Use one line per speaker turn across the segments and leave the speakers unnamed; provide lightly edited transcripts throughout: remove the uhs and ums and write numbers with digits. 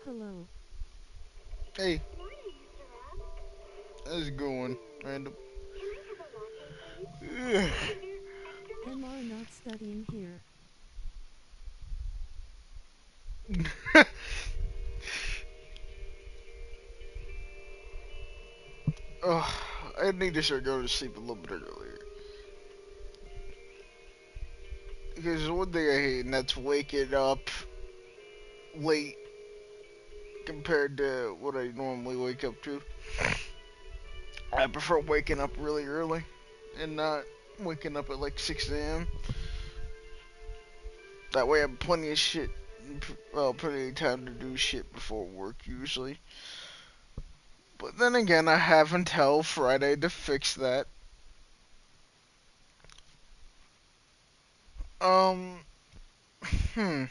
Hello.
Hey, how's it going? Random. Ugh.
MR not studying here.
Oh, I need to start going to sleep a little bit earlier. Because there's one thing I hate, and that's waking up late compared to what I normally wake up to. I prefer waking up really early and not waking up at like 6 a.m. That way I have plenty of shit, well, plenty of time to do shit before work usually. But then again, I have until Friday to fix that. Um, hmm.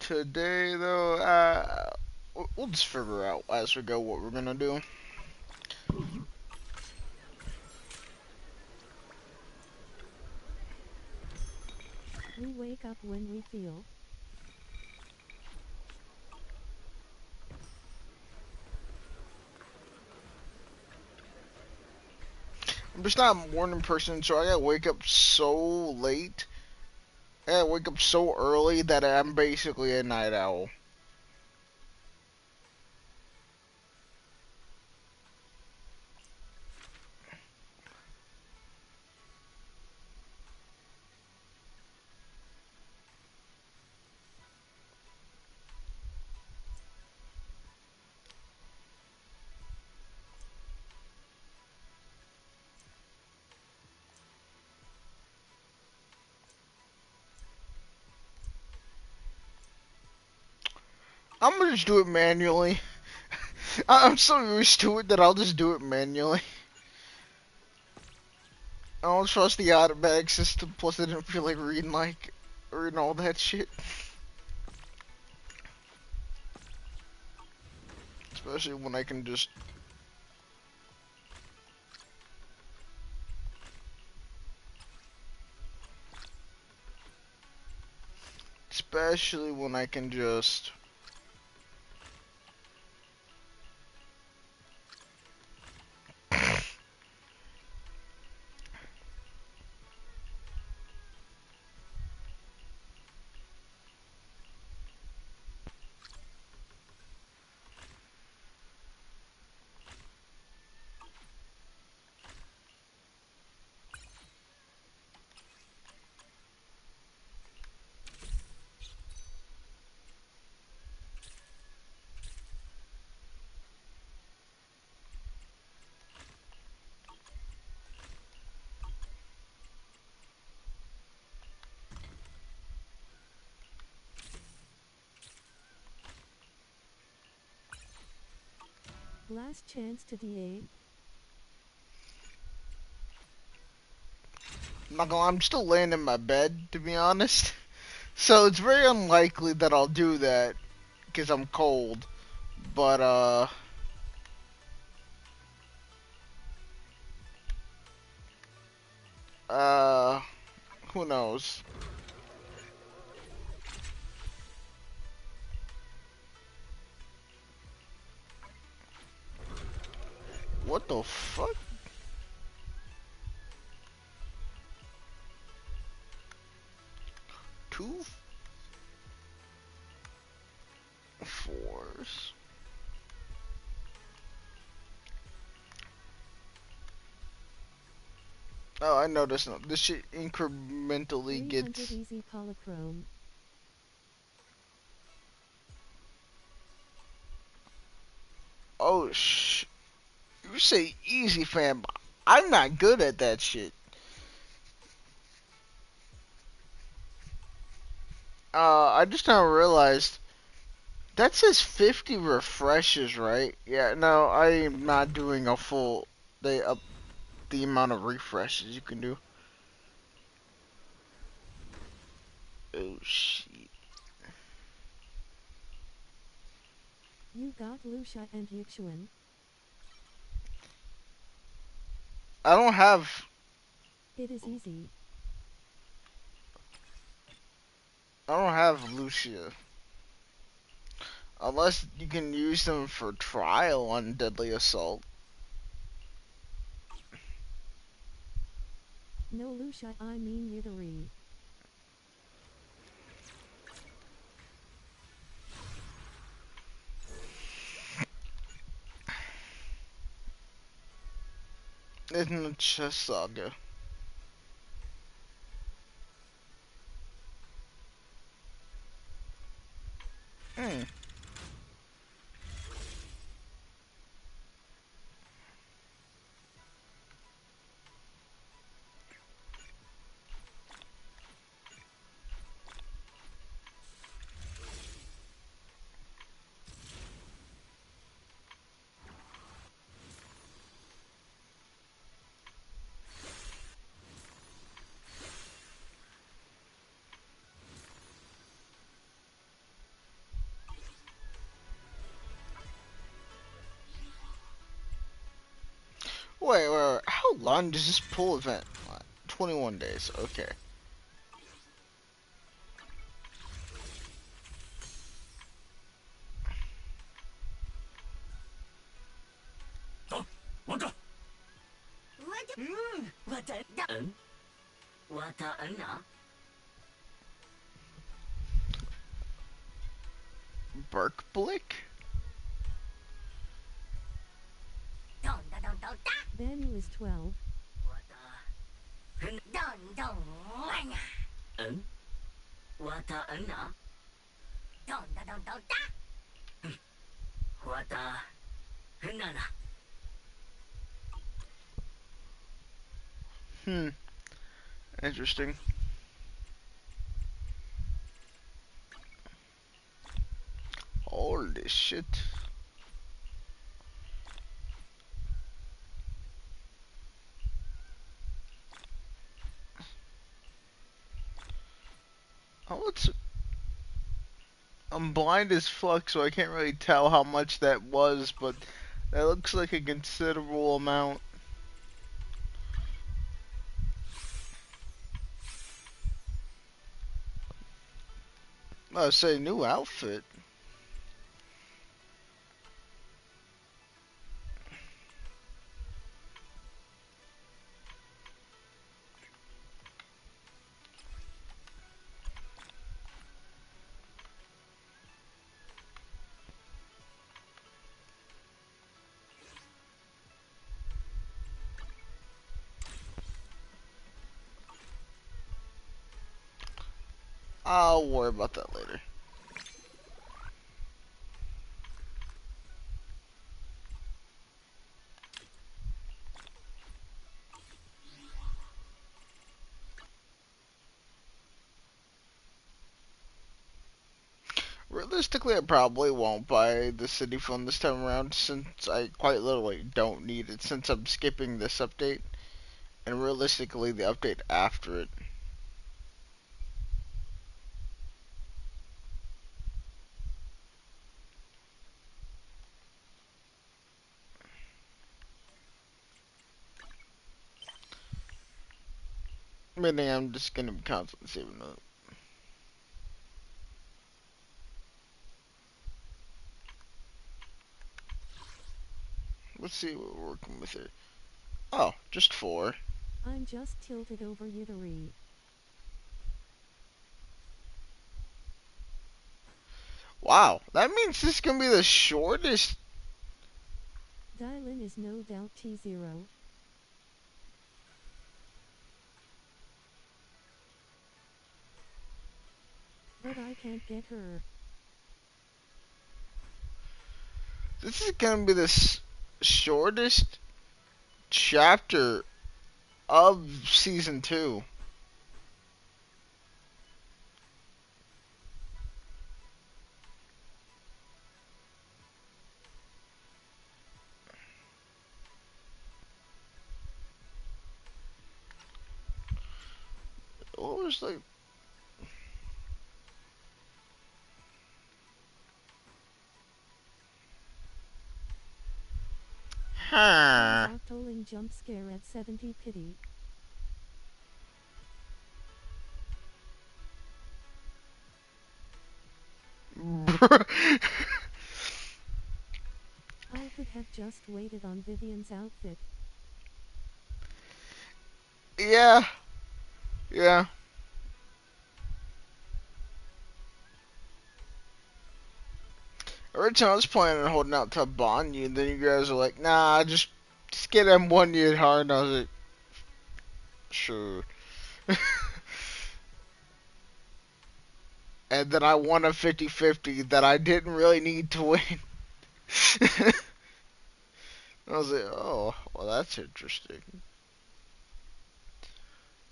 Today, though, we'll just figure out as we go what we're gonna do.
We wake up when we feel.
I'm just not a morning person, so I gotta wake up so late. I gotta wake up so early that I'm basically a night owl. I'm gonna just do it manually. I'm so used to it that I'll just do it manually. I don't trust the automatic system, plus I didn't feel like reading all that shit. Especially when I can just, especially when I can just
Last chance to DA.
I'm not gonna, I'm still laying in my bed, to be honest. So it's very unlikely that I'll do that because I'm cold. But uh, who knows? What the fuck? Two fours? Oh, I noticed now. This shit incrementally
300
gets.
easy polychrome.
Oh you say easy, fam? I'm not good at that shit. I just now realized that says 50 refreshes, right? Yeah, no, I am not doing a full. They up the amount of refreshes you can do. Oh shit.
You got Lucia and Yuxuan.
I don't have.
It is easy.
I don't have Lucia. Unless you can use them for trial on Deadly Assault.
No Lucia, I mean Yutari.
In the Chess Saga. Hmm. Wait. How long does this pool event? 21 days. Okay. Berkblick?
Banu is 12.
Hmm. Interesting. Holy shit. Oh, I'm blind as fuck, so I can't really tell how much that was, but that looks like a considerable amount. I say new outfit. I'll worry about that later. Realistically, I probably won't buy the city phone this time around since I quite literally don't need it since I'm skipping this update and realistically the update after it. Meaning I'm just gonna be constantly saving up. Let's see what we're working with here. Oh, just 4.
I'm just tilted over Yutari.
Wow, that means this is gonna be the shortest.
Dylan is no doubt T0. But I can't get her.
This is gonna be the shortest chapter of season 2. What was like,
There's
huh?
Octoling jump scare at 70 pity. could have just waited on Vivian's outfit.
Yeah, yeah. Originally, I was planning on holding out to bond you, and then you guys are like, nah, just get him 1 year hard. And I was like, sure. And then I won a 50-50 that I didn't really need to win. I was like, oh, well, that's interesting.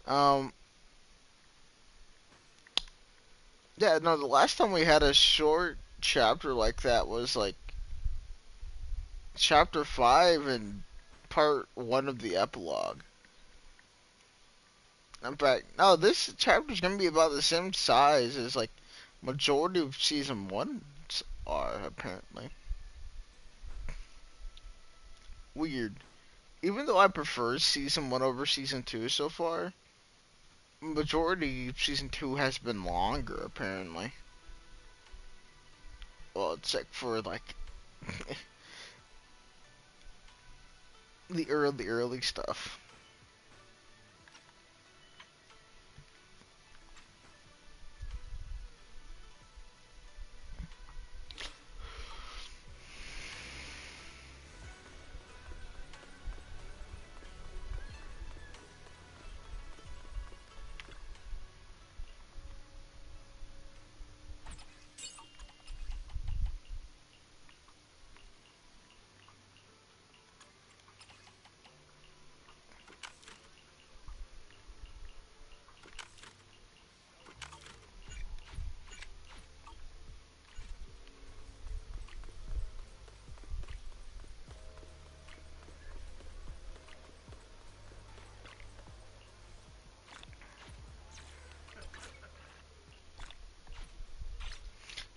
Um, yeah, no, the last time we had a short chapter like that was like chapter 5 and part 1 of the epilogue. In fact, no, this chapter's gonna be about the same size as like majority of season 1's are apparently. Weird. Even though I prefer season 1 over season 2 so far, majority of season 2 has been longer apparently. Well, except for like the early stuff.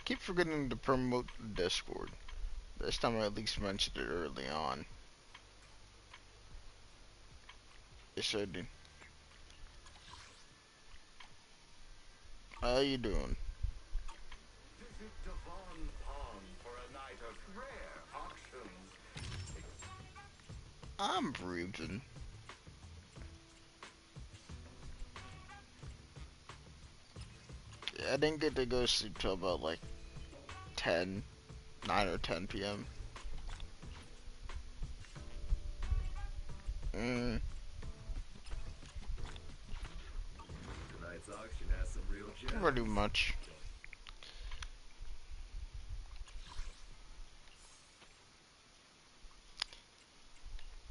Keep forgetting to promote the Discord. This time I at least mentioned it early on. Yes, I did. How you doing?
Visit Devon Pond for a night of rare auctions.
I'm breathing. Yeah, I didn't get to go sleep till about like 10, 9 or 10 p.m. Mm,
Tonight's auction has some real
pretty
gems.
much.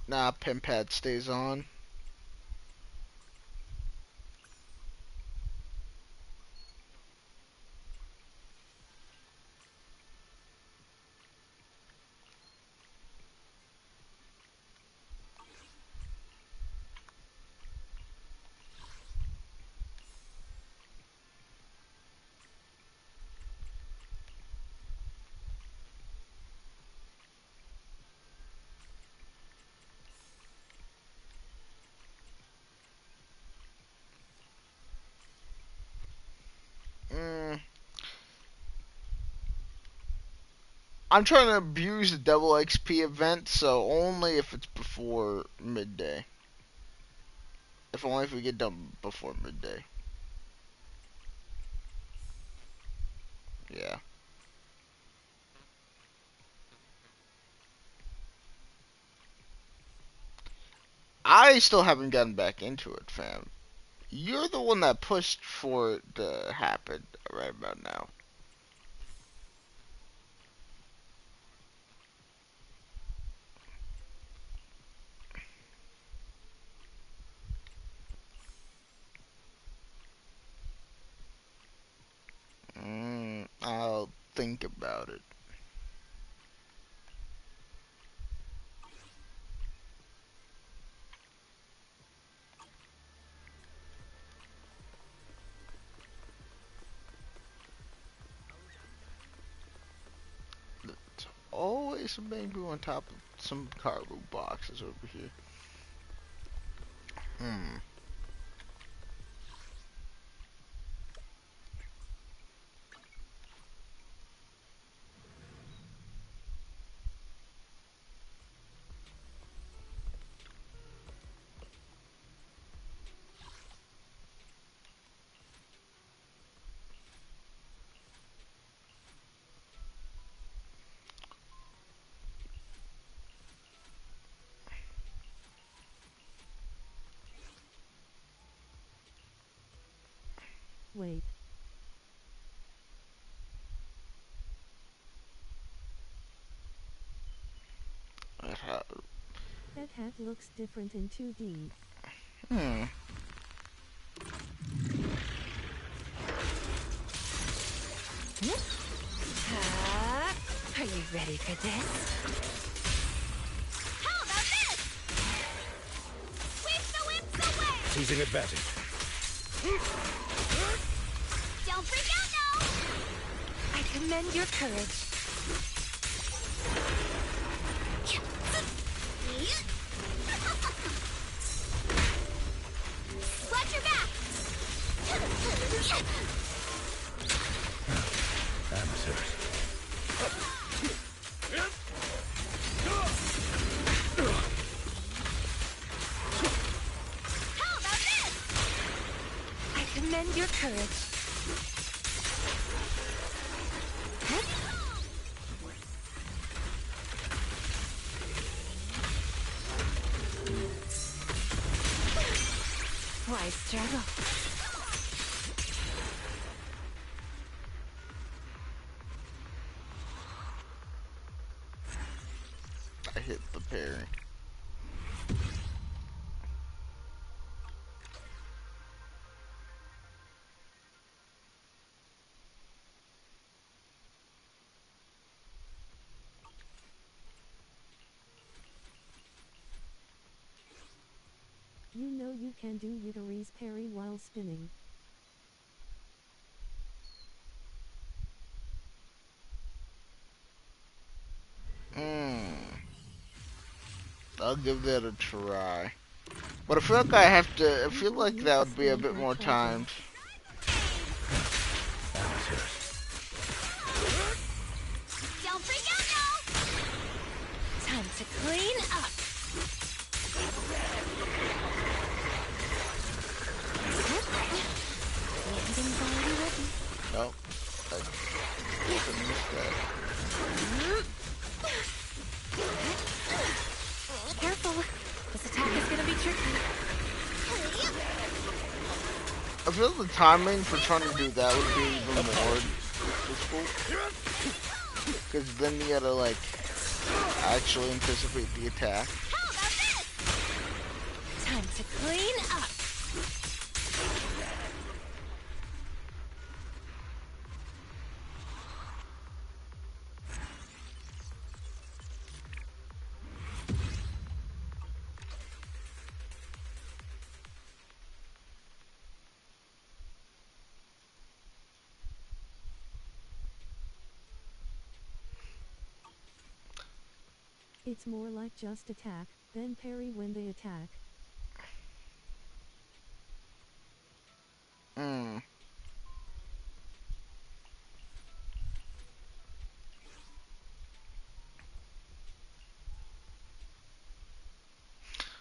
Nah, pin pad stays on. Mm, I'm trying to abuse the double XP event, so only if it's before midday. If only if we get done before midday. Yeah. I still haven't gotten back into it, fam. You're the one that pushed for it to happen right about now. I'll think about it. There's always a bamboo on top of some cargo boxes over here. Hmm.
wait. That hat looks different in 2D.
Hmm.
Are you ready for this? How about this? Sweep the whips away!
Losing advantage.
Don't freak out now! I commend your courage. Watch your back!
Amateurs.
How about this? I commend your courage. Why struggle?
I hit the parry.
You know you can do Yutari's parry while spinning.
I'll give that a try. But I feel like I have to. I
You
feel
will
like
use
that
the
would be a
spin
bit
like
more
crazy.
timed.
Amateurs.
Don't freak out now! Time to clean up. Landing's already ready.
Nope. I missed that.
Careful. This attack is gonna be tricky.
I feel the timing for trying to do that would be even more difficult. Because then you gotta, like, actually anticipate the attack.
How about this? Time to clean up.
It's more like just attack, then parry when they attack.
Hmm.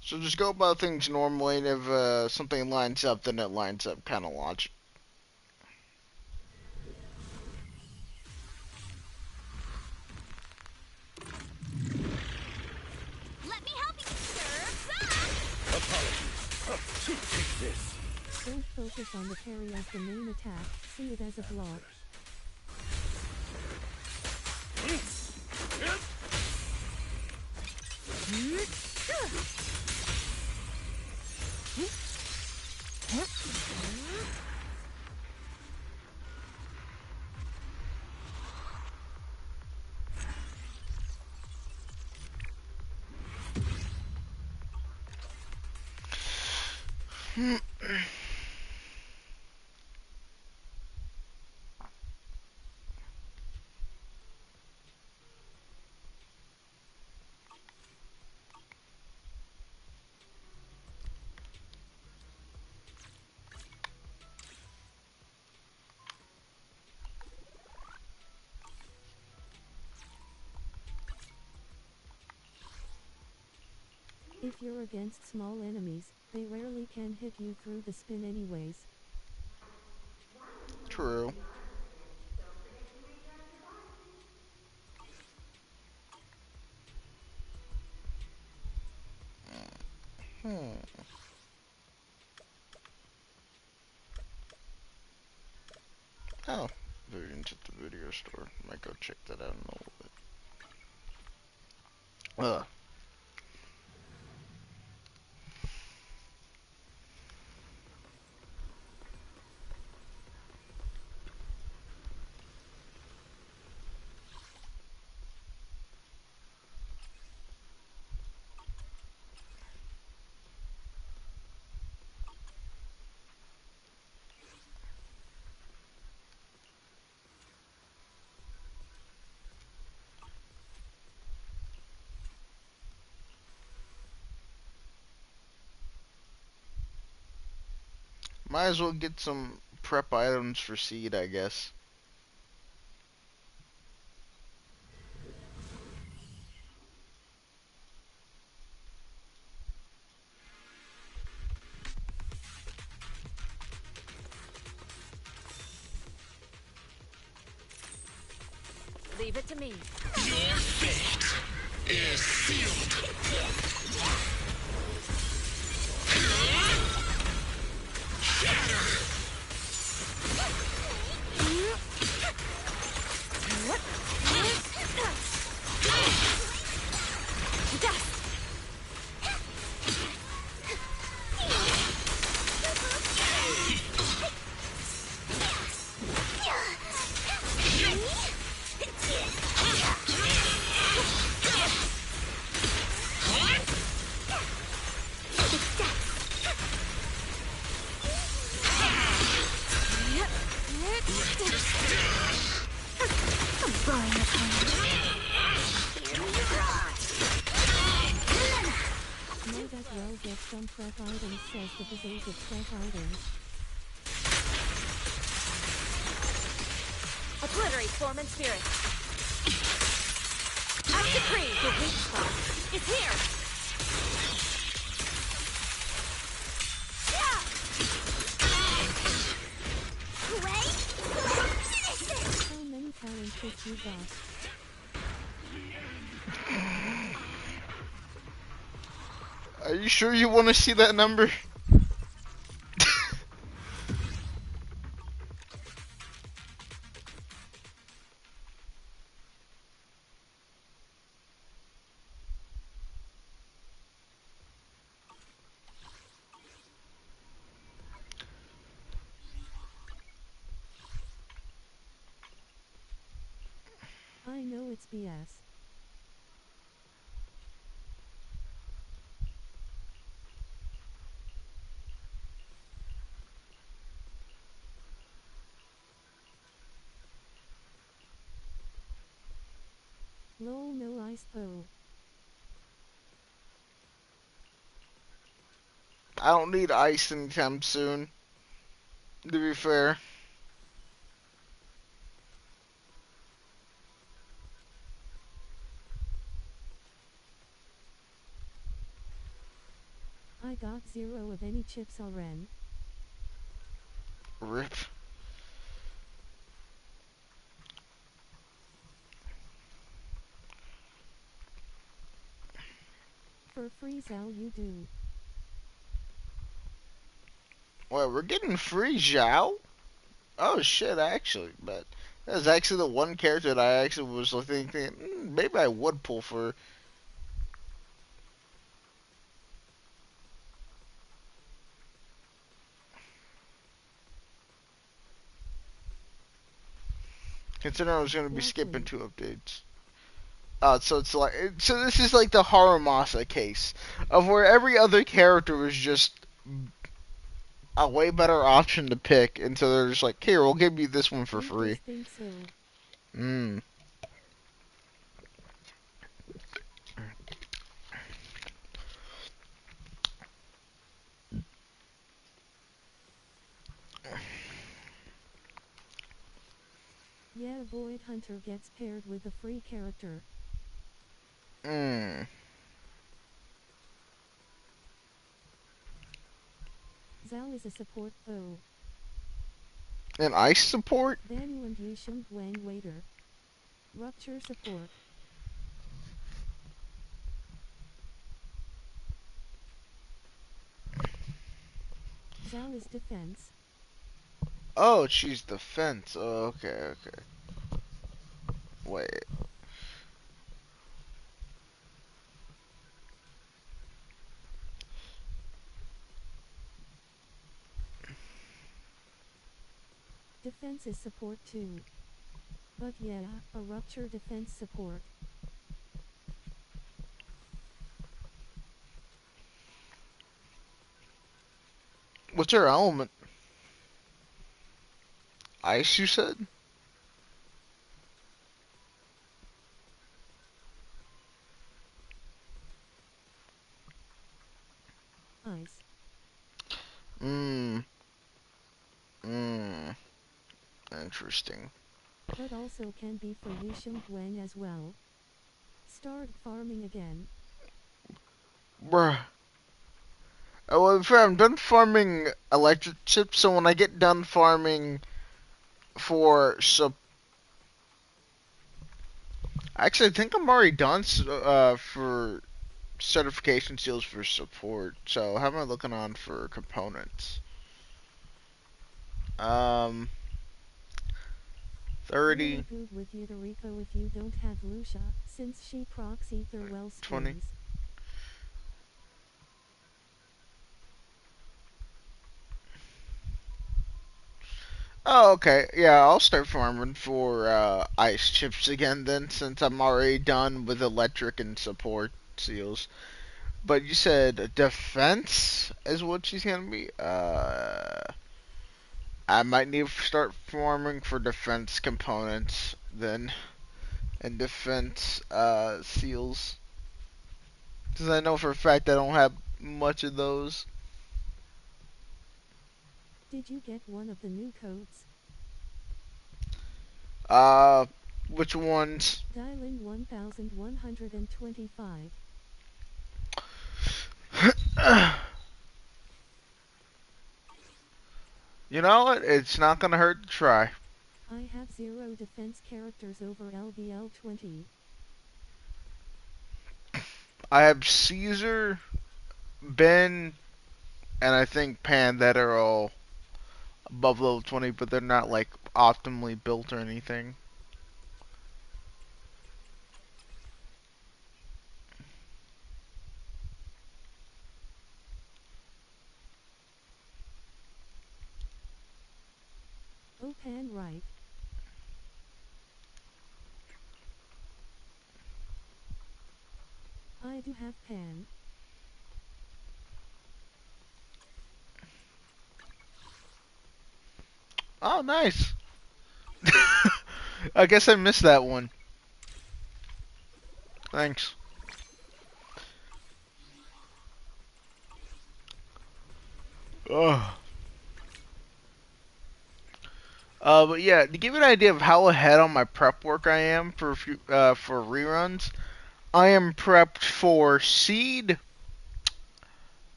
So just go about things normally, and if something lines up, then it lines up kind of logic.
Let me help you. Serve back.
Apologies. Take this.
Don't focus on the parry as the main attack, see it as a block. If you're against small enemies, they rarely can hit you through the spin anyways.
True. Hmm. Oh, versions at the video store. Might go check that out in a little bit. Ugh. Might as well get some prep items for seed, I guess.
Leave it to me.
Your fate is sealed.
Might as well get some prep items, says the basic prep items.
Obliterate form and spirit. I've decreed the weak spot is here.
How many talent hits you got?
Are you sure you want to see that number?
I know it's BS. Lol, no ice po.
I don't need ice anytime soon, to be fair.
I got 0 of any chips already.
Rip.
For free Zal you do.
Well, we're getting free Zhao? Oh shit, actually, but that's actually the one character that I actually was thinking, maybe I would pull for. Considering I was going to be skipping
Likely.
2 updates. So it's like, so this is like the Haramasa case of where every other character was just a way better option to pick, and so they're just like, here, we'll give you this one for
I
free.
just think so.
Mm.
Yeah, Void Hunter gets paired with a free character.
Mm.
Zal is a support po.
And ice support?
Banu and Yusheng Wang waiter. Rupture support. Zal is defense.
Oh, she's defense. Oh, okay, okay. Wait.
Defense is support too. But yeah, a rupture defense support.
What's her element? Ice, you said?
Ice.
Mmm. Mmm. Interesting.
But also can be for Yu Guang as well. Start farming again.
Bruh. Well, fair, I'm done farming electric chips, so when I get done farming for actually, I think I'm already done for certification seals for support. So how am I looking on for components? Um,
Really
30,
good with Yuriko if you don't have Lucia, since she procs ether well
20.
spins.
Oh, okay. Yeah, I'll start farming for ice chips again then, since I'm already done with electric and support seals. But you said defense is what she's gonna be. I might need to start farming for defense components then, and defense seals, because I know for a fact I don't have much of those.
Did you get one of the new codes?
Uh, which ones?
Dial in 1125.
You know what? It's not gonna hurt to try.
I have 0 defense characters over LVL 20.
I have Caesar, Ben, and I think Pan that are all above level 20, but they're not like optimally built or anything.
Oh Pan right. I do have Pan.
Oh, nice. I guess I missed that one. Thanks. Ugh. But yeah, to give you an idea of how ahead on my prep work I am for reruns, I am prepped for Seed,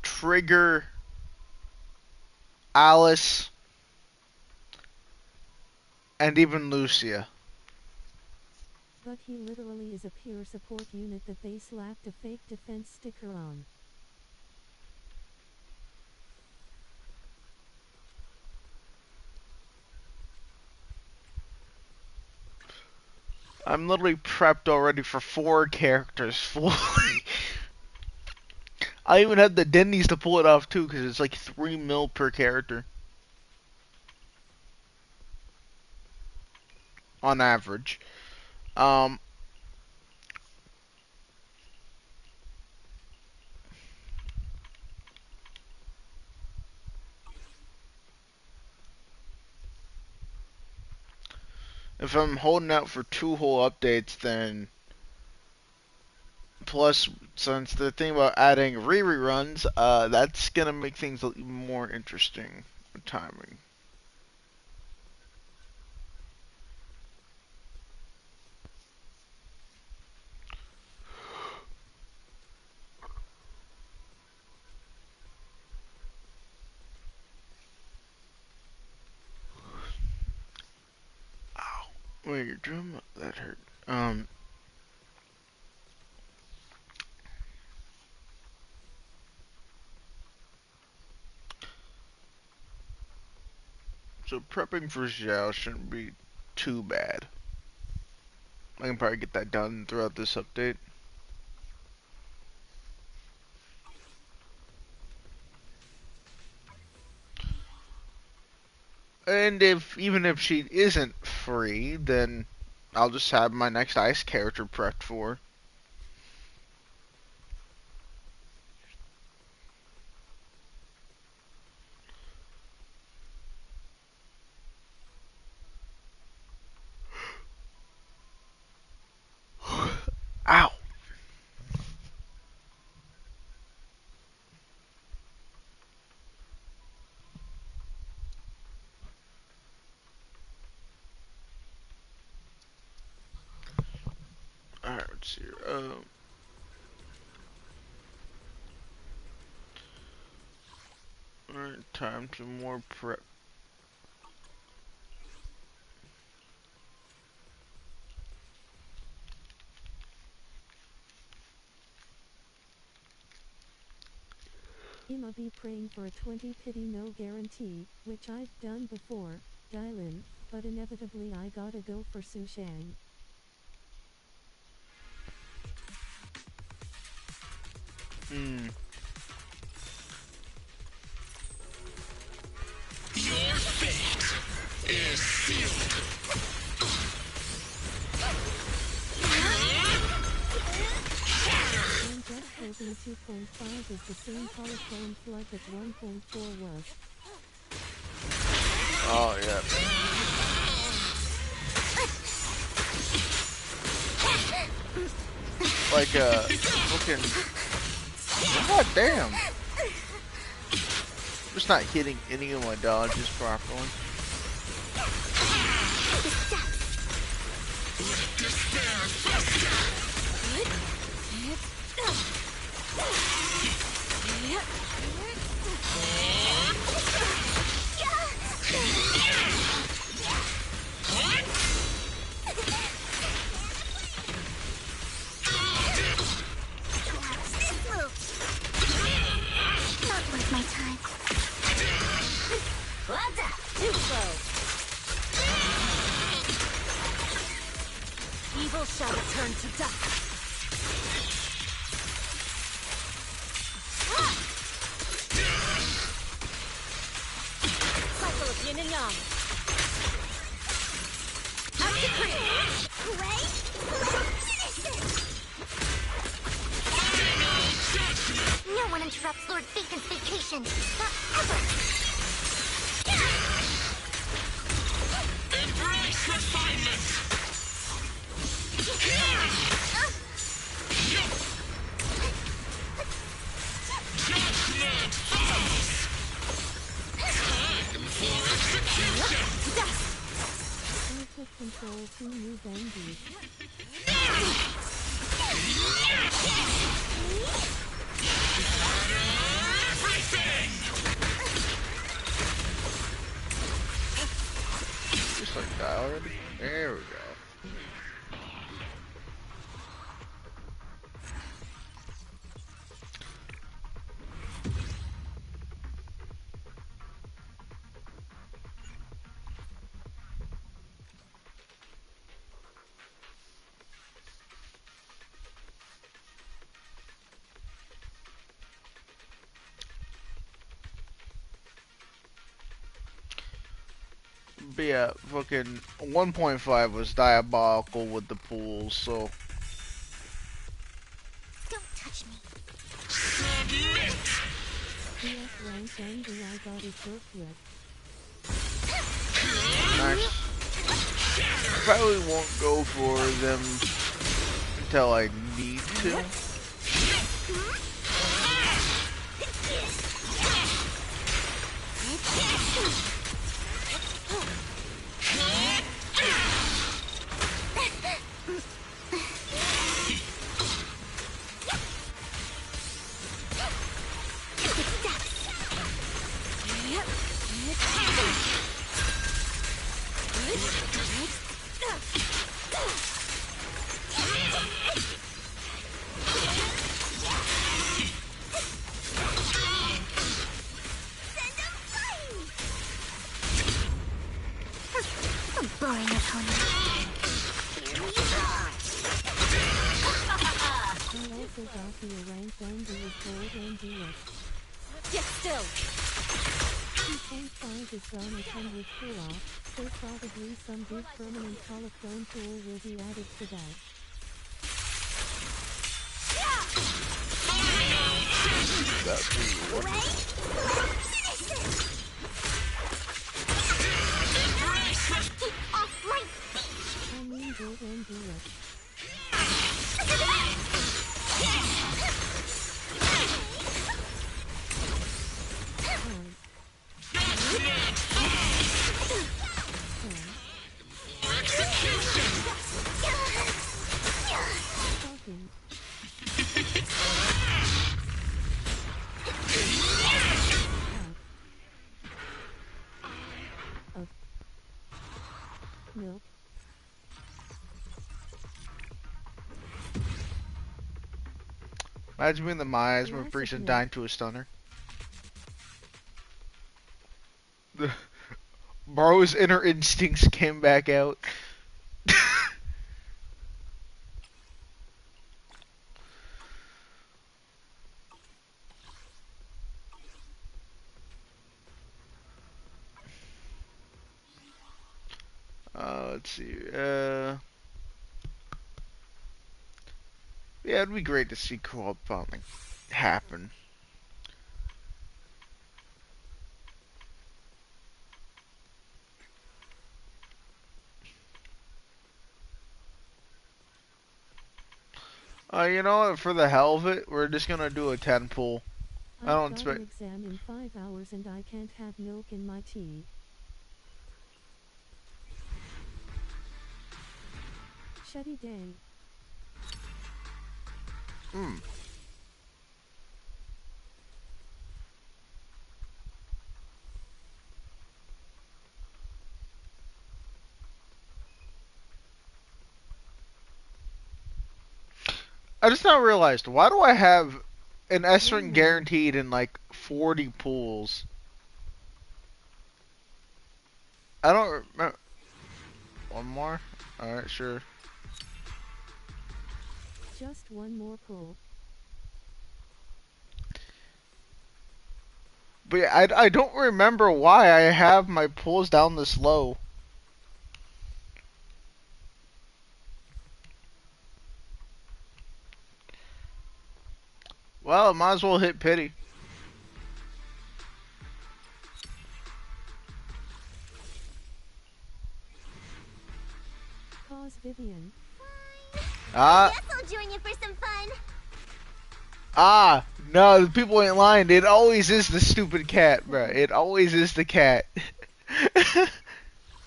Trigger, Alice, and even Lucia.
But he literally is a pure support unit that they slapped a fake defense sticker on.
I'm literally prepped already for 4 characters fully. I even have the Denny's to pull it off too, because it's like 3 mil per character on average. Um, if I'm holding out for 2 whole updates, then plus since the thing about adding reruns, that's gonna make things a little more interesting with timing. Ow! Wait, your drum that hurt. So prepping for Xiao shouldn't be too bad. I can probably get that done throughout this update. And even if she isn't free, then I'll just have my next ice character prepped for. Ow! Alright, let's see here. Alright, time to more prep.
I'ma be praying for a 20 pity no guarantee, which I've done before, Dylan, but inevitably I gotta go for Sushang.
Your fate is sealed.
I'm just hoping 2.5 is the same polychrome flood that 1.4 was.
Oh, yeah. Like, fucking... God damn! I'm just not hitting any of my dodges properly.
Not worth my time. Too slow. Evil shall return to dust. Cycle of yin and yang. Out to creep. Wait. Finish it. No one interrupts Lord Bacon's vacation. Not ever.
Embrace refinement. Judgment falls. Time for execution.
Perfect control 2 new bandies.
Everything.
Just like that already. There we go. But yeah, fucking 1.5 was diabolical with the pools, so
Don't touch me.
Submit.
PS rank angry I got his book wrecked.
nice. Probably won't go for them until I need to.
Combo is gold and deluxe.
Get still.
2.5 is gonna come with pull-off, so probably some big permanent holophone tool will be added to that.
Off my feet.
I mean gold and deluxe. Talking. Of milk.
Imagine being the miasma
Glass of
priest and
milk.
dying to a stunner. Bro's inner instincts came back out. Let's see. Yeah, it'd be great to see co-op farming happen. You know what? For the hell of it, we're just gonna do a 10 pull. I
I've
don't
got
expect.
an exam in 5 hours and I can't have milk in my tea. Shitty day.
Hmm. I just now realized, why do I have an S
One
ring
more.
guaranteed in like 40 pools? I don't remember. One more? Alright, sure.
Just one more pull.
But yeah, I don't remember why I have my pulls down this low. Well, I might as well hit pity.
Cause Vivian.
Ah,
Guess I'll join you for some fun.
no, the people ain't lying. It always is the stupid cat, bruh. It always is the cat.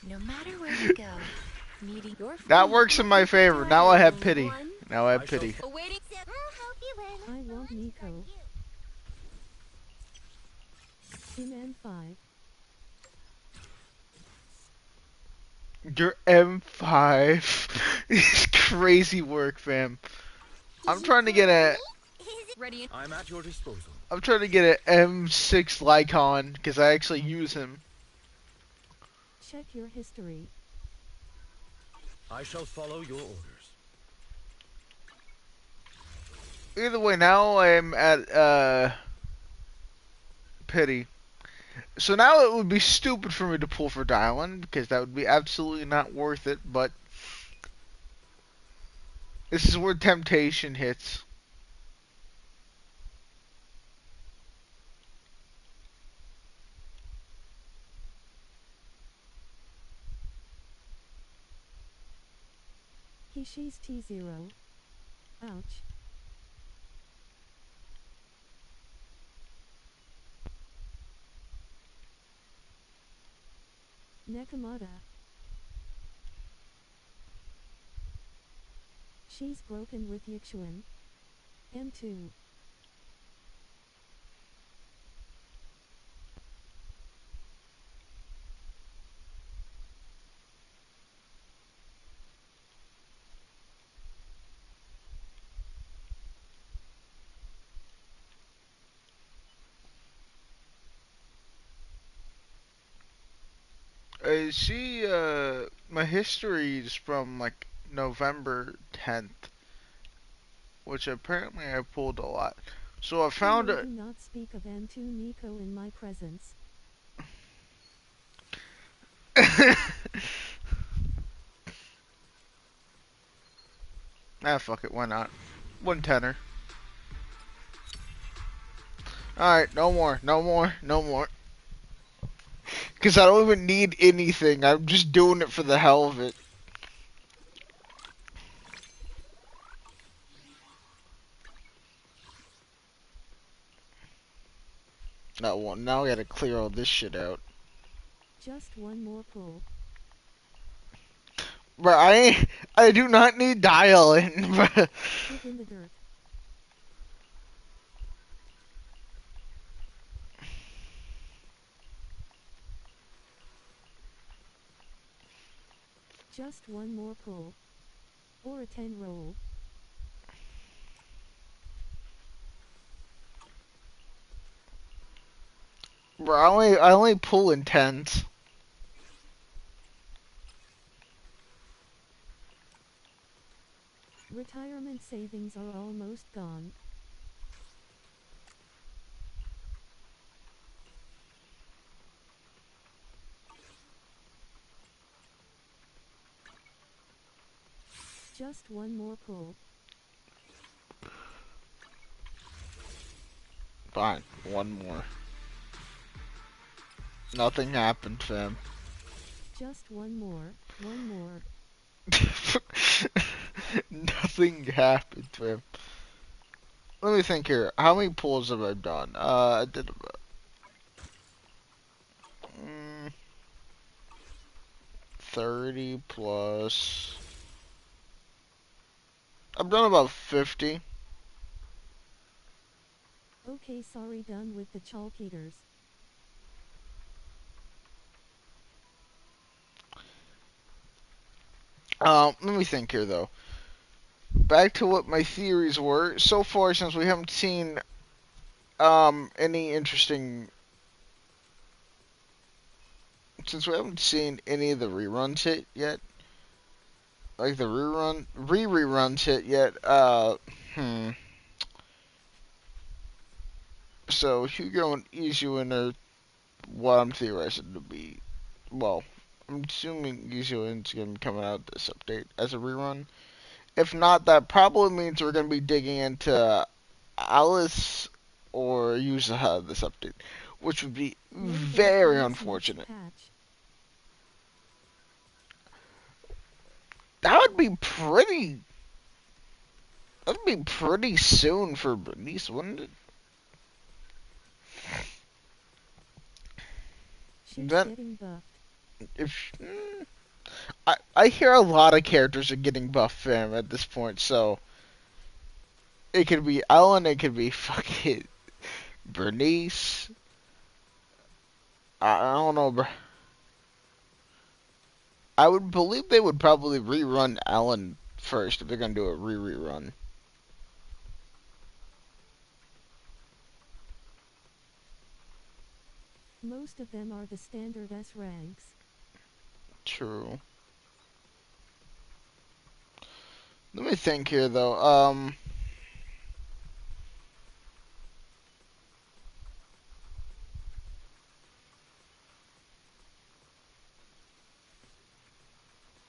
No matter where you go, meeting your
That works in my favor. Now I have pity. Now I have pity.
awaiting. I'll help you win.
I want Nico. In M5.
Your M5 is crazy work, fam. I'm trying to get a.
Ready.
I'm at your disposal.
I'm trying to get an M6 Lycon because I actually use him.
Check your history.
I shall follow your orders.
Either way, now I'm at pity. So now it would be stupid for me to pull for Dylan because that would be absolutely not worth it. But this is where temptation hits.
She's T0. Ouch. Nakamata. She's broken with Yixuan. M2.
She my history is from like November 10th, which apparently I pulled a lot. So I found
Hero,
a.
do not speak of N2 Nico in my presence.
Ah, fuck it, why not? 110er. Alright, no more, no more, no more. Because I don't even need anything. I'm just doing it for the hell of it. Now, well, now I gotta clear all this shit out.
Just one more pull.
But I do not need dialing. bruh.
Hit in the dirt. Just one more pull. Or a 10 roll.
Bro, I only pull in tens.
Retirement savings are almost gone. Just one more pull.
Fine, one more. Nothing happened, fam.
Just one more. One more.
Nothing happened, fam. Let me think here. How many pulls have I done? I did about 30 plus. I've done about 50.
Okay, sorry, done with the chalk eaters.
Let me think here though. Back to what my theories were. So far, since we haven't seen any interesting, since we haven't seen any of the reruns hit yet, like the reruns hit yet. Hmm. So Hugo and Izuin are what I'm theorizing to be. Well, I'm assuming Izuin's gonna be coming out this update as a rerun. If not, that probably means we're gonna be digging into Alice or Yuzaha this update, which would be
No doubt
very
Alice next
unfortunate.
patch.
That would be pretty. That'd be pretty soon for Bernice, wouldn't it?
She's
Then
getting buffed.
if I hear a lot of characters are getting buffed, fam, at this point, so it could be Ellen, it could be fucking Bernice. I don't know, bro. I would believe they would probably rerun Ellen first if they're gonna do a rerun.
Most of them are the standard S ranks.
True. Let me think here though.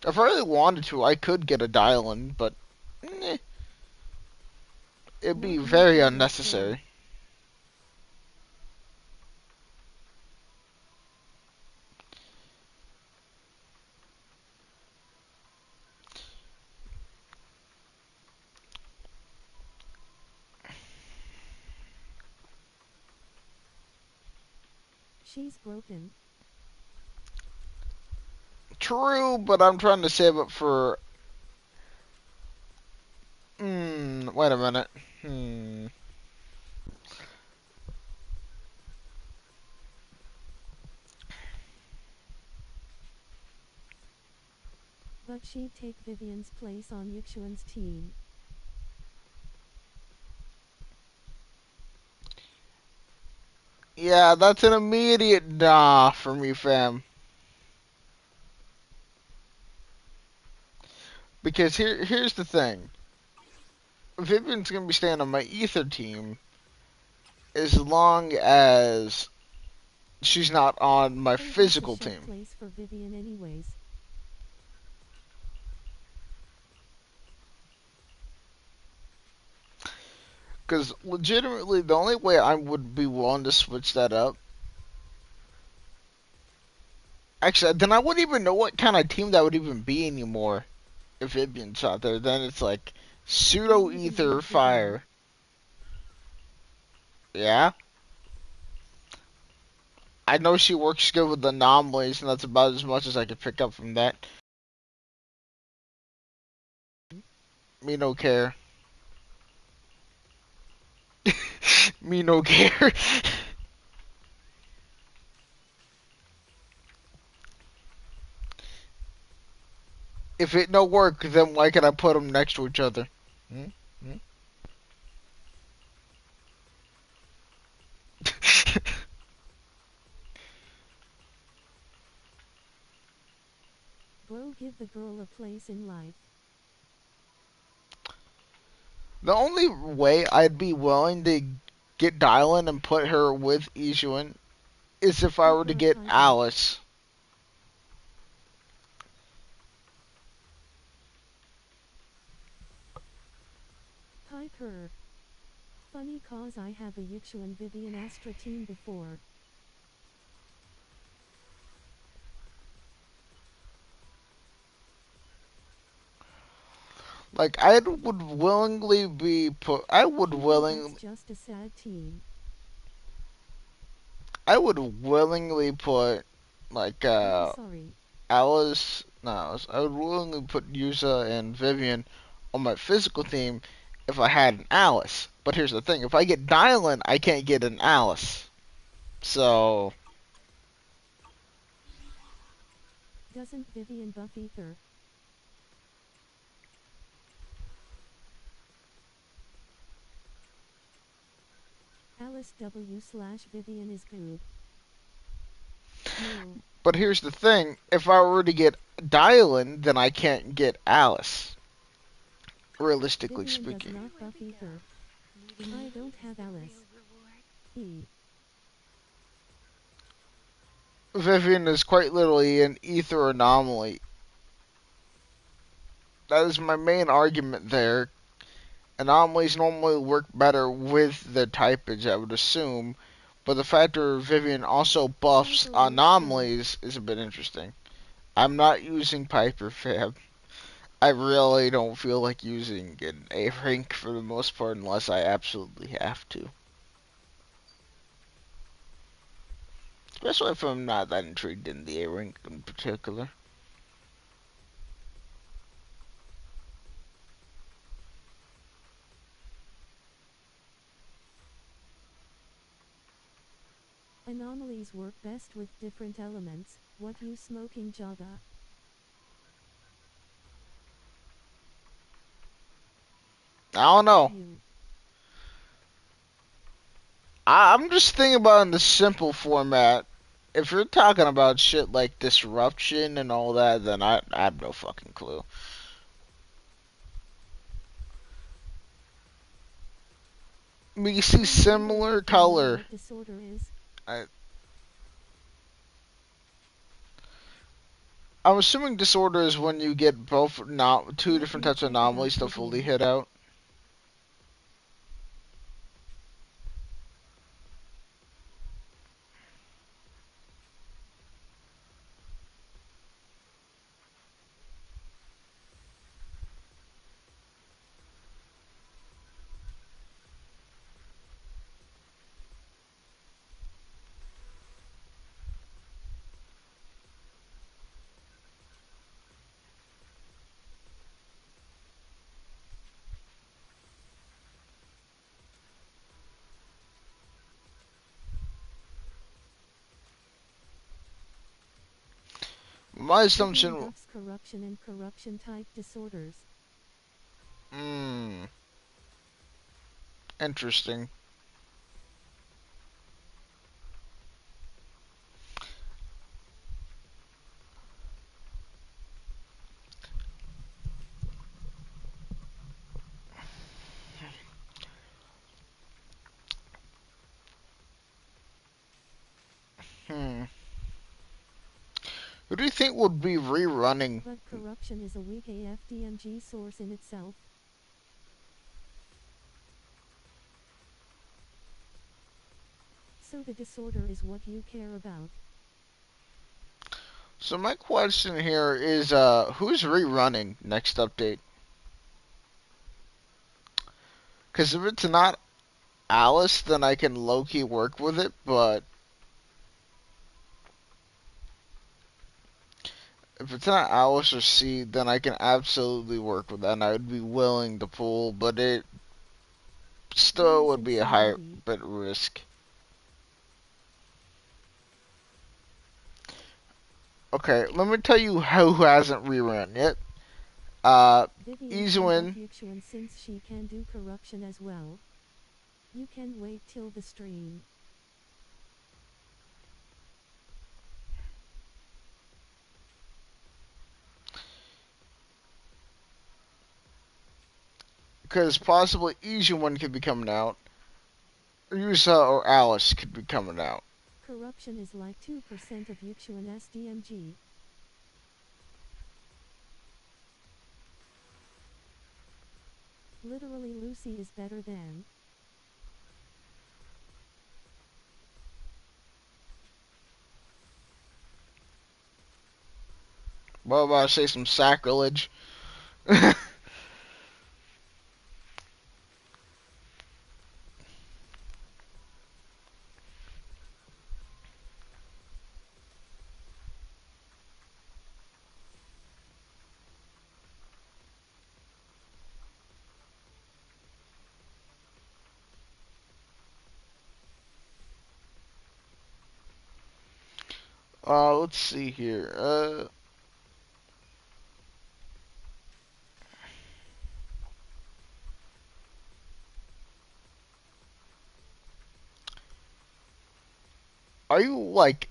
If I really wanted to, I could get a dial-in, but it'd be
Not
very
Nico though, fam.
unnecessary.
She's broken.
True, but I'm trying to save it for. Wait a minute.
But she'd take Vivian's place on Yuxuan's team.
Yeah, that's an immediate nah for me, fam. Because here's the thing. Vivian's gonna be staying on my Ether team, as long as she's not on my
Oh, that's a
physical
shut
team.
place for Vivian anyways.
Because legitimately, the only way I would be willing to switch that up. Actually, then I wouldn't even know what kind of team that would even be anymore if Vivian's out there. Then it's like
I can't
pseudo
even
ether
beat Vivian.
fire. Yeah, I know she works good with anomalies, and that's about as much as I could pick up from that. Me no care. Me no care. If it no work, then why can I put them next to each other? Hmm? Hmm?
Bro, give the girl a place in life.
The only way I'd be willing to get Dylan and put her with Ishuan is if I were to
Piper,
get
Piper.
Alice.
Piper. Funny cause I have a Yuxu and Vivian Astra team before.
Like I would willingly be put.
Hugo, that's just a sad team.
I would willingly put like
I'm sorry.
Alice. No, I would willingly put Yusa and Vivian on my physical team if I had an Alice. But here's the thing: if I get Dylan, I can't get an Alice. So
Doesn't Vivian buff ether? Alice W slash Vivian is good. No.
but here's the thing: if I were to get Dylan, then I can't get Alice. Realistically
Vivian does
speaking,
not buff ether. I don't have Alice. E.
Vivian is quite literally an ether anomaly. That is my main argument there. Anomalies normally work better with the typage, I would assume, but the fact that Vivian also buffs
Piper works better.
anomalies is a bit interesting. I'm not using Piper Fab. I really don't feel like using an A rank for the most part unless I absolutely have to. Especially if I'm not that intrigued in the A rank in particular.
Anomalies work best with different elements. What you smoking, Jaga?
I don't know.
You.
I'm just thinking about in the simple format. If you're talking about shit like disruption and all that, then I have no fucking clue. We see
I'm wondering
similar
if you know
color.
what disorder is.
I, I'm assuming disorder is when you get both not two
Let
different
me
types of
check about
anomalies to fully
Vivian.
hit out. My
Vivian
assumption,
buffs corruption and corruption type disorders.
hmm, interesting. Hmm. Who do you think would be rerunning?
But corruption is a weak AFDMG source in itself. So the disorder is what you care about.
So my question here is, who's rerunning next update? Because if it's not Alice, then I can low-key work with it, but if it's not Alice or C, then I can absolutely work with that, and I would be willing to pull, but it still would be a high bit risk. Okay, let me tell you who hasn't rerun yet.
Vivian can buff
Izuin.
Yuxuan since she can do corruption as well. You can wait till the stream.
Because possibly Izuin could be coming out. Yusa or Alice could be coming out.
Corruption is like 2% of Yuxuan SDMG. Literally Lucy is better than.
What about I say some sacrilege? Let's see here. Are you like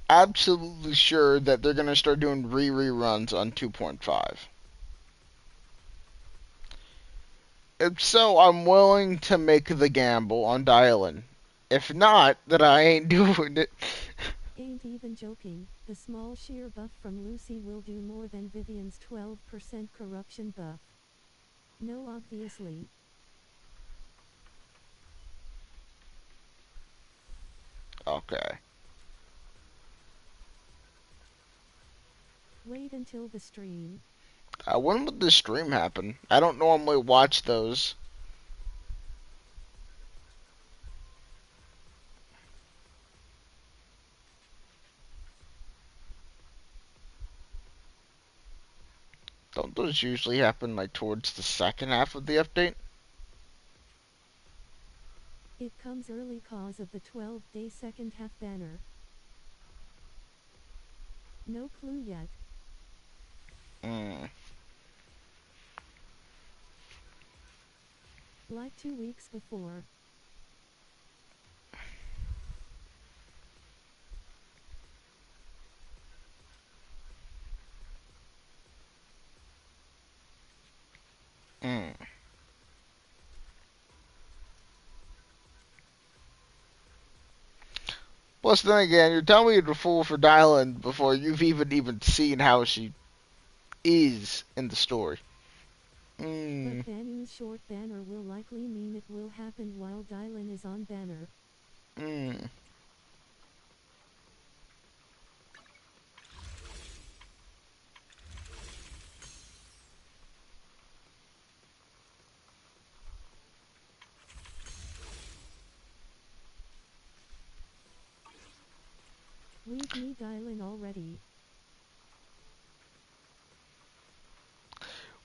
absolutely sure that they're gonna start doing reruns on 2.5? If so, I'm willing to make the gamble on dialing. If not, then I ain't doing it.
Ain't even joking, the small sheer buff from Lucy will do more than Vivian's 12% corruption buff. No, obviously.
Okay.
Wait until the stream.
When would this stream happen? I don't normally watch those. Don't those usually happen like towards the second half of the update?
It comes early cause of the 12-day second half banner. No clue yet.
Mm.
Like 2 weeks before.
Mm. Plus, then again, you're telling me you're a fool for dialing before you've even seen how she is in the story. Mm.
But Banu's short banner will likely mean it will happen while Dylan is on banner.
Mm.
Leave me Dylan already.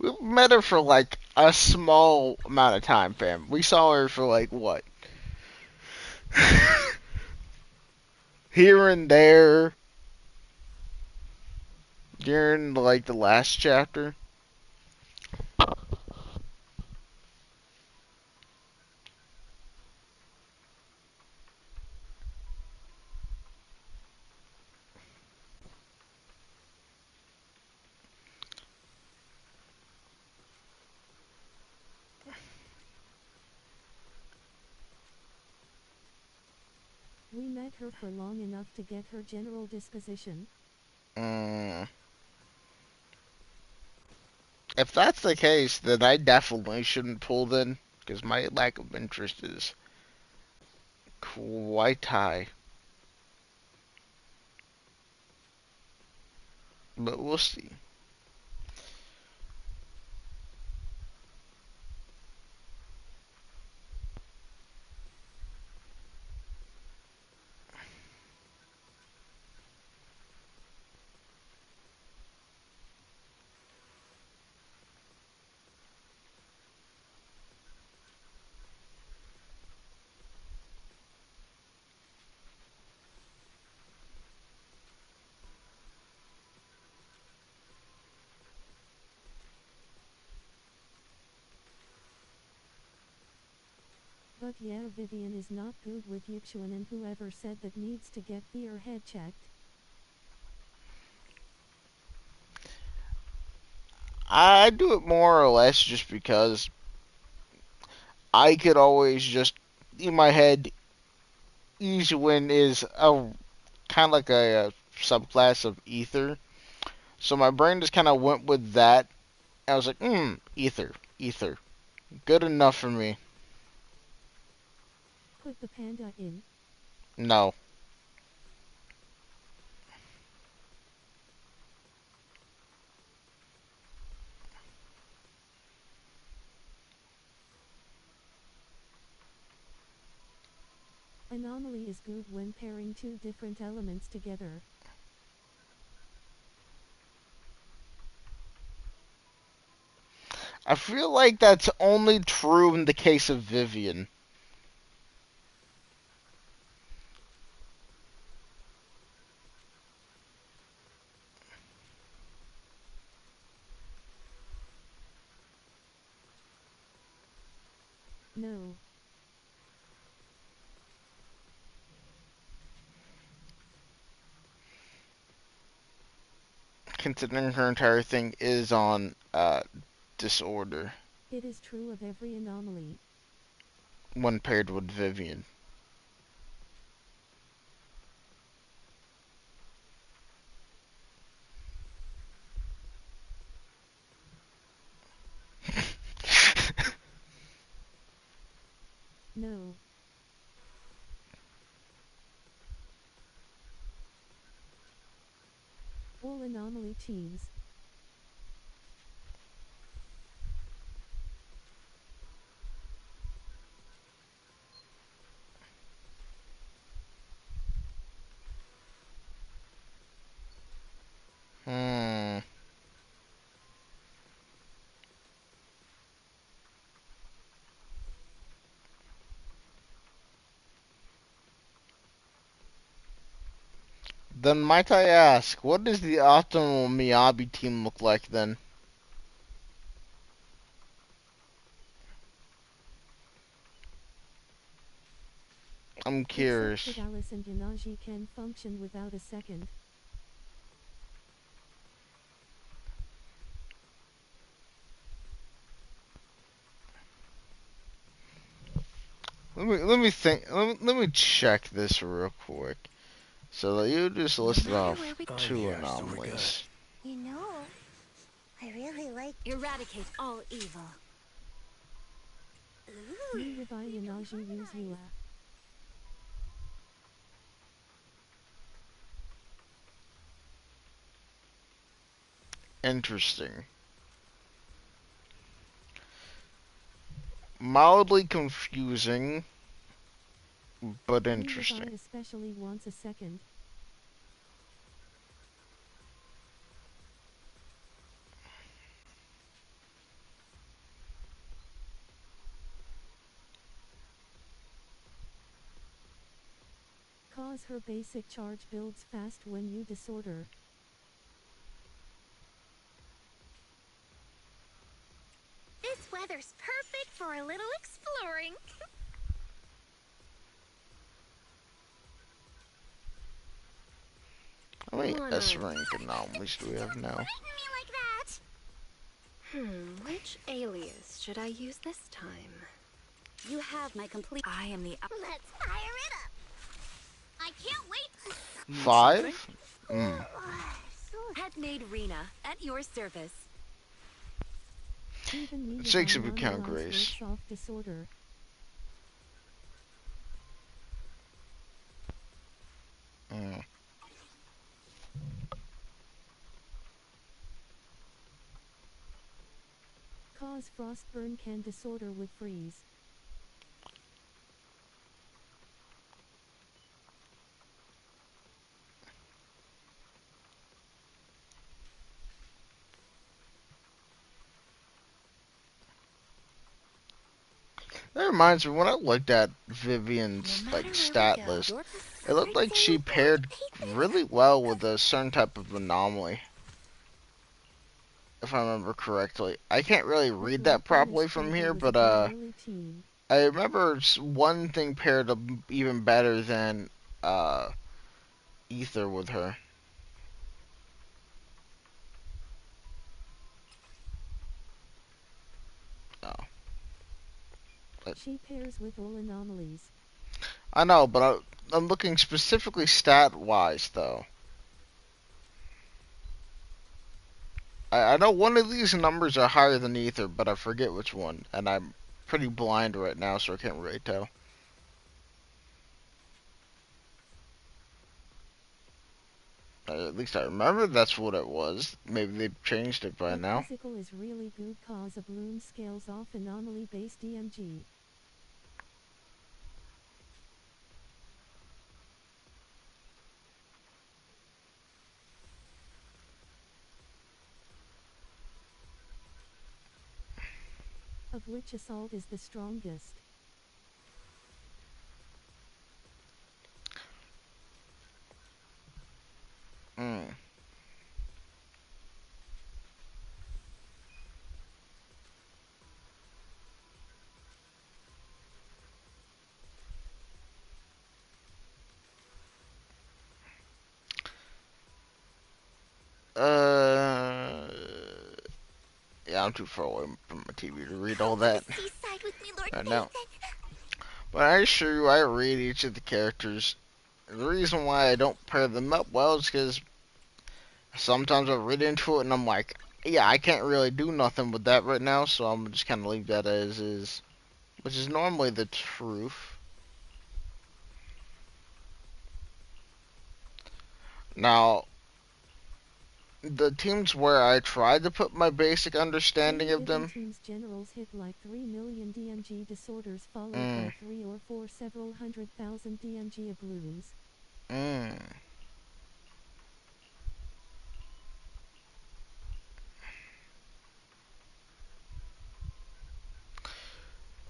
We met her for like a small amount of time, fam. We saw her for like what? Here and there during like the last chapter.
We met her for long enough to get her general disposition.
Mm. If that's the case, then I definitely shouldn't pull then, because my lack of interest is quite high. But we'll see.
But yeah, Vivian is not good with Yuchuan, and whoever said that needs to get their head checked.
I do it more or less just because I could always just, in my head, Izuin is a kind of like a subclass of Ether. So my brain just kind of went with that. I was like, Ether, Ether. Good enough for me.
Put the panda in.
No.
Anomaly is good when pairing two different elements together.
I feel like that's only true in the case of Vivian.
No.
Considering her entire thing is on disorder
It is true of every anomaly.
when paired with Vivian.
No. All anomaly teams.
Hmm. Then might I ask, what does the optimal Miyabi team look like then? I'm
Except
curious.
that Alice and Yanaji can function without a second.
Let me think. Let me check this real quick. So that you just
No
listed
matter
off
where we
two
yes, we good.
anomalies.
You know, I really like eradicate all evil. Ooh,
Me Revi
you can
Yanaji use
harmonize.
Yua.
Interesting. Mildly confusing, but
Me
interesting.
Revi especially wants a second. Cause her basic charge builds fast when you disorder.
This weather's perfect for a little exploring.
How many
Wanna
S rank anomalies do we have
Don't
now?
threaten me like that! Which alias should I use this time? You have my complete... I am the... Let's fire it up!
Need something?
5? Mm.
Handmade Rena, at your service.
Even me
6 if
Yvonne
you count
analyze
Grace.
works off disorder.
Mm.
Cause frostburn can disorder with freeze.
That reminds me, when I looked at
No
Vivian's
matter
like
where we
stat
go,
list,
you're the
it looked like she paired really well with a certain type of anomaly, if I remember correctly. I can't really
But
read
like
that properly
Vanish
from
Sparkle
here,
was a
but
good early team.
I remember one thing paired up even better than Ether with her. Oh, but
She pairs with all anomalies.
I know, but I'm looking specifically stat-wise though. I know one of these numbers are higher than Ether, but I forget which one, and I'm pretty blind right now, so I can't really tell. At least I remember that's what it was. Maybe they've changed it by
But
now.
physical is really good cause a bloom scales off anomaly based DMG. Of which assault is the strongest.
Mm. Uh, yeah, I'm too far away from my TV to read all
Come to
that
the seaside with me, Lord
right now.
Nathan.
But I assure you, I read each of the characters. The reason why I don't pair them up well is because sometimes I read into it and I'm like, yeah, I can't really do nothing with that right now, so I'm just kind of leave that as is, which is normally the truth. Now, the teams where I tried to put my basic understanding
Some
of
given
them,
teams generals hit like 3 million DMG disorders followed by
mm,
3 or 4 several 100,000 DMG blooms.
mm,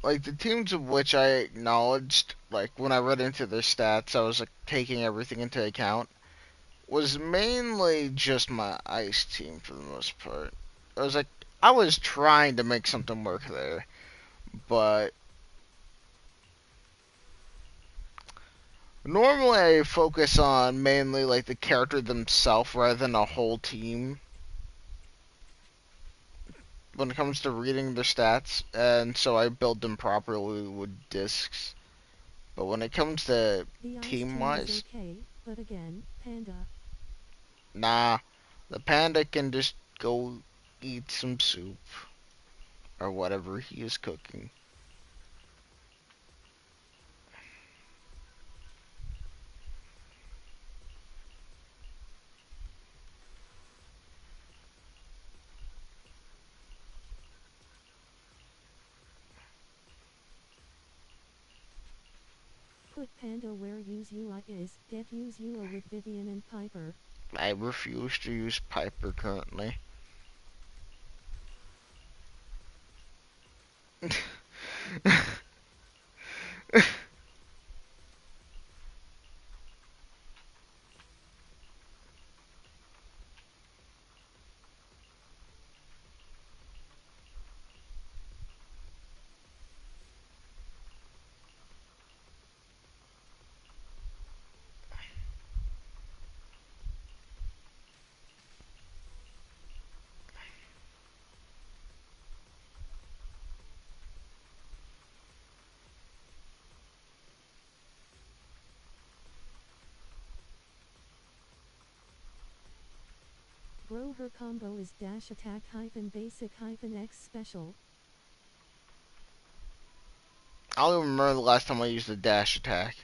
like the teams of which I acknowledged, like when I read into their stats, I was like taking everything into account, was mainly just my ice team for the most part. I was like, I was trying to make something work there, but normally I focus on mainly like the character themselves rather than a whole team when it comes to reading their stats, and so I build them properly with discs. But when it comes to
The ice
team
team is
wise,
okay, but again, Panda.
nah, the panda can just go eat some soup or whatever he is cooking.
Put Panda where use UI is, get use UO with Vivian and Piper.
I refuse to use Piper currently.
bro, her combo is dash attack hyphen basic hyphen X special.
I don't even remember the last time I used a dash attack.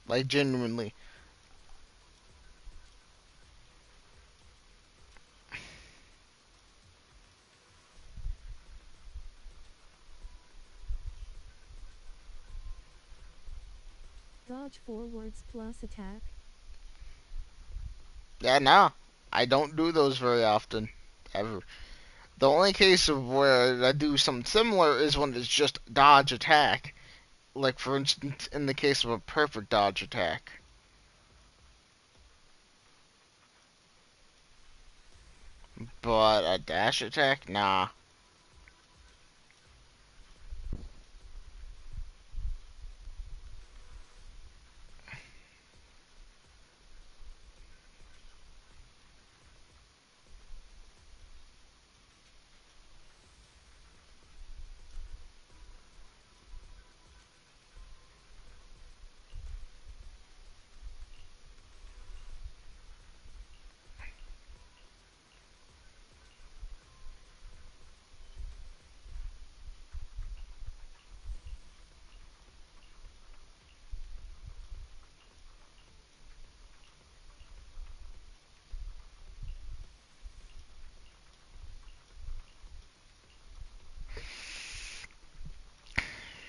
Like, genuinely.
Dodge forwards plus attack.
Yeah, nah. I don't do those very often. Ever. The only case of where I do something similar is when it's just dodge attack. Like, for instance, in the case of a perfect dodge attack. But a dash attack? Nah.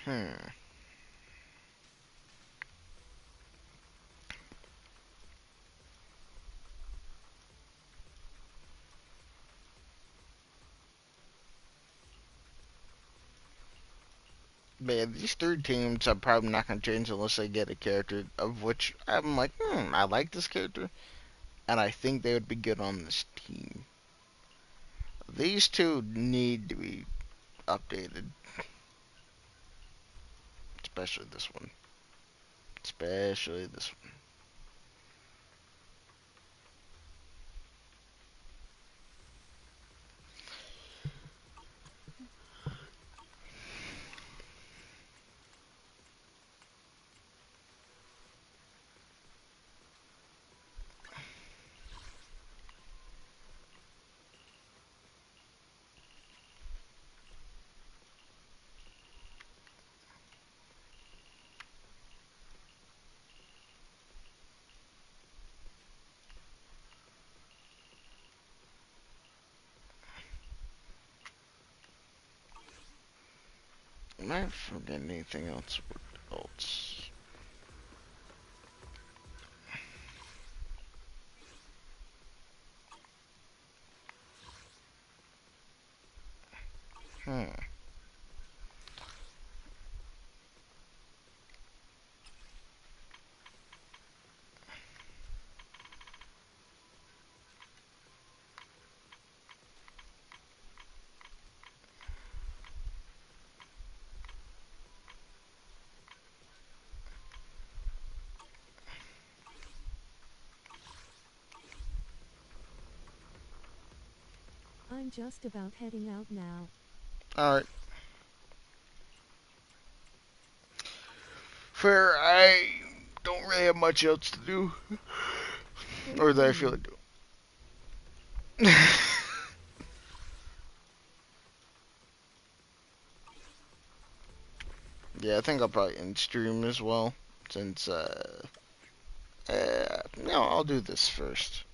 Hmm. Man, these three teams I'm probably not going to change unless I get a character of which I'm like, I like this character, and I think they would be good on this team. These two need to be updated, especially this one. Especially this one. Am I forgetting anything else? What else? Hmm.
I'm just about heading out now.
Alright. Fair, I don't really have much else to do.
Good
Or that
for
I feel
you.
like doing. Yeah, I think I'll probably end stream as well. Since, no, I'll do this first.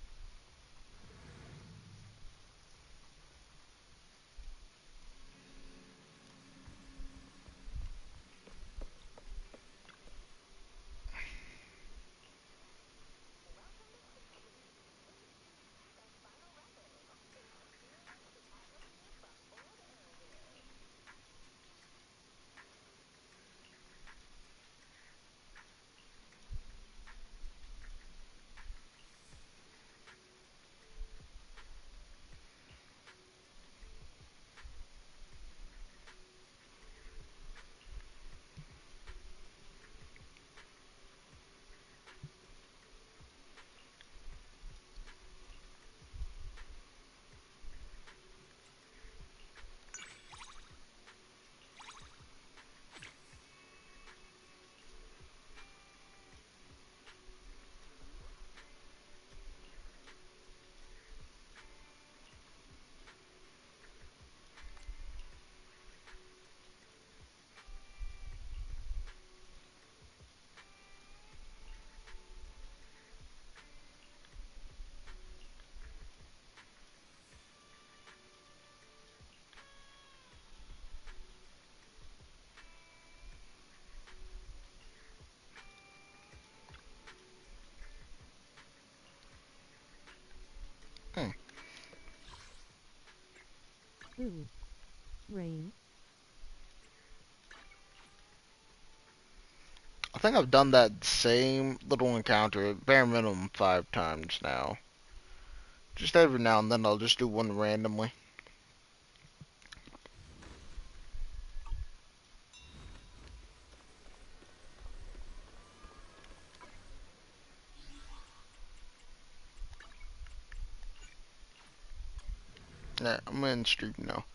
Ooh. Rain.
I think I've done that same little encounter bare minimum 5 times now. Just every now and then I'll just do one randomly. Yeah, I'm in stream now.